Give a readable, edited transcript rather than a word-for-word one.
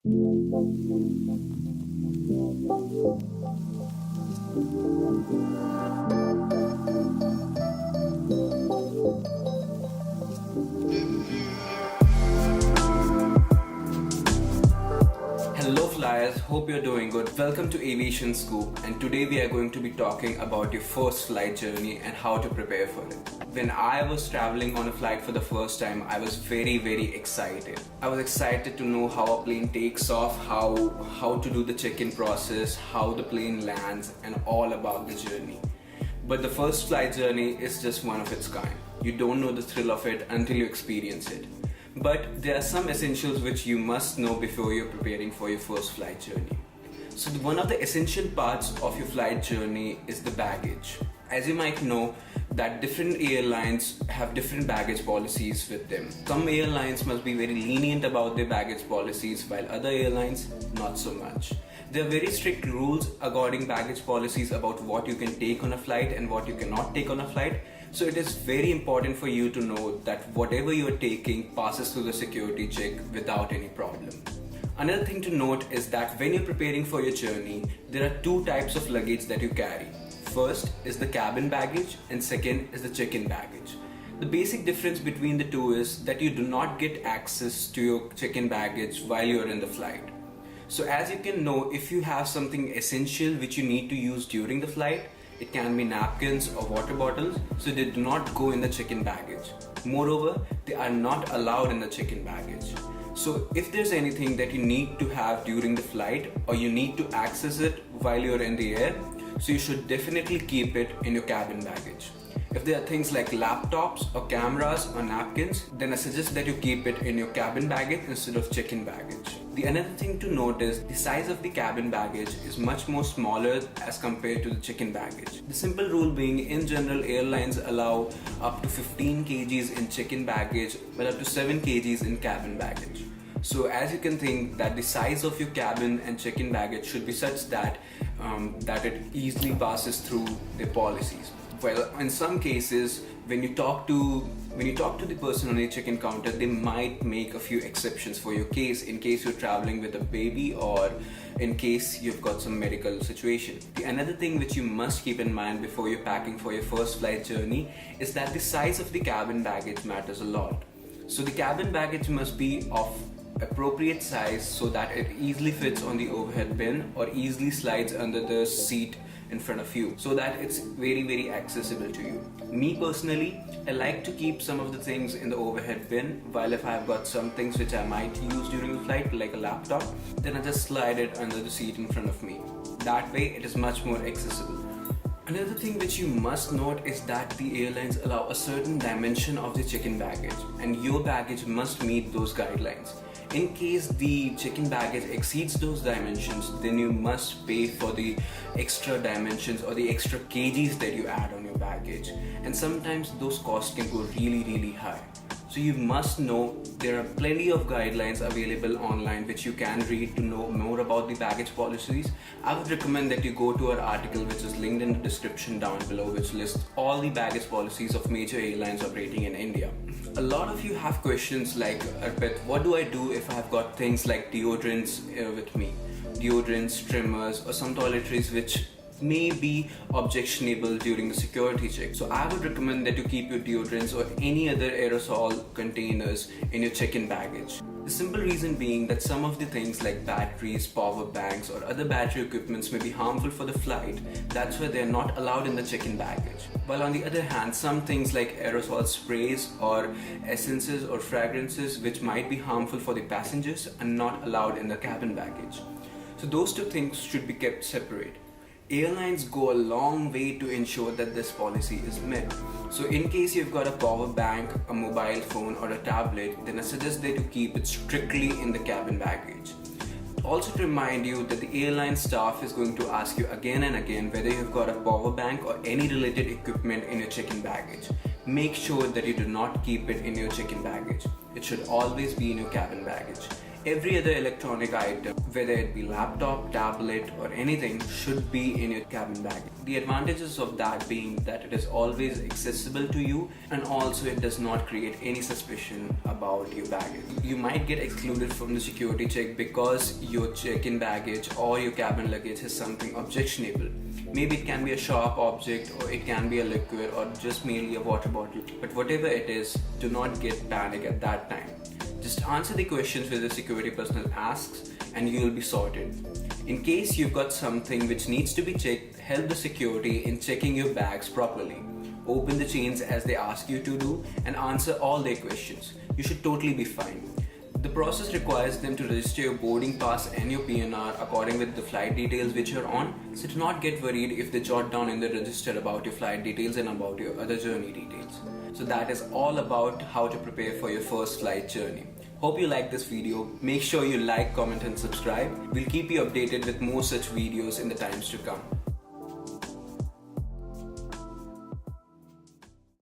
Hello flyers, hope you're doing good. Welcome to Aviation Scoop, and today we are going to be talking about your first flight journey and how to prepare for it. When I was traveling on a flight for the first time, I was very excited. I was excited to know how a plane takes off, how to do the check-in process, how the plane lands, and all about the journey. But the first flight journey is just one of its kind. You don't know the thrill of it until you experience it. But there are some essentials which you must know before you're preparing for your first flight journey. So one of the essential parts of your flight journey is the baggage. As you might know, that different airlines have different baggage policies with them. Some airlines must be very lenient about their baggage policies, while other airlines not so much. There are very strict rules regarding baggage policies about what you can take on a flight and what you cannot take on a flight. So it is very important for you to know that whatever you are taking passes through the security check without any problem. Another thing to note is that when you're preparing for your journey, there are two types of luggage that you carry. First is the cabin baggage and second is the check-in baggage. The basic difference between the two is that you do not get access to your check-in baggage while you're in the flight. So as you can know, if you have something essential which you need to use during the flight, it can be napkins or water bottles, so they do not go in the check-in baggage. Moreover, they are not allowed in the check-in baggage. So if there's anything that you need to have during the flight or you need to access it while you're in the air, so you should definitely keep it in your cabin baggage. If there are things like laptops or cameras or napkins, then I suggest that you keep it in your cabin baggage instead of check-in baggage. The another thing to note is the size of the cabin baggage is much more smaller as compared to the check-in baggage. The simple rule being, in general, airlines allow up to 15 kgs in check-in baggage but up to 7 kgs in cabin baggage. So as you can think that the size of your cabin and check-in baggage should be such that it easily passes through the policies. Well, in some cases, when you talk to the person on the check-in counter, they might make a few exceptions for your case, in case you're traveling with a baby or in case you've got some medical situation. The another thing which you must keep in mind before you're packing for your first flight journey is that the size of the cabin baggage matters a lot. So the cabin baggage must be of appropriate size so that it easily fits on the overhead bin or easily slides under the seat in front of you, so that it's very accessible to you. Me personally, I like to keep some of the things in the overhead bin, while if I've got some things which I might use during the flight like a laptop, then I just slide it under the seat in front of me. That way it is much more accessible. Another thing which you must note is that the airlines allow a certain dimension of the check-in baggage and your baggage must meet those guidelines. In case the check-in baggage exceeds those dimensions, then you must pay for the extra dimensions or the extra kgs that you add on your baggage. And sometimes those costs can go really high. So you must know there are plenty of guidelines available online which you can read to know more about the baggage policies. I would recommend that you go to our article which is linked in the description down below, which lists all the baggage policies of major airlines operating in India. A lot of you have questions like, Arpit, what do I do if I've got things like deodorants with me? Deodorants, trimmers, or some toiletries which may be objectionable during the security check. So I would recommend that you keep your deodorants or any other aerosol containers in your check-in baggage. The simple reason being that some of the things like batteries, power banks or other battery equipments may be harmful for the flight. That's why they're not allowed in the check-in baggage. While on the other hand, some things like aerosol sprays or essences or fragrances which might be harmful for the passengers are not allowed in the cabin baggage. So those two things should be kept separate. Airlines go a long way to ensure that this policy is met. So in case you've got a power bank, a mobile phone or a tablet, then I suggest that you keep it strictly in the cabin baggage. Also to remind you that the airline staff is going to ask you again and again whether you've got a power bank or any related equipment in your check-in baggage. Make sure that you do not keep it in your check-in baggage. It should always be in your cabin baggage. Every other electronic item, whether it be laptop, tablet or anything, should be in your cabin bag. The advantages of that being that it is always accessible to you, and also it does not create any suspicion about your baggage. You might get excluded from the security check because your check-in baggage or your cabin luggage is something objectionable. Maybe it can be a sharp object, or it can be a liquid, or just merely a water bottle. But whatever it is, do not get panic at that time. Just answer the questions which the security personnel asks and you will be sorted. In case you've got something which needs to be checked, help the security in checking your bags properly. Open the chains as they ask you to do and answer all their questions. You should totally be fine. The process requires them to register your boarding pass and your PNR according with the flight details which you're on, so do not get worried if they jot down in the register about your flight details and about your other journey details. So that is all about how to prepare for your first flight journey. Hope you like this video. Make sure you like, comment and subscribe. We'll keep you updated with more such videos in the times to come.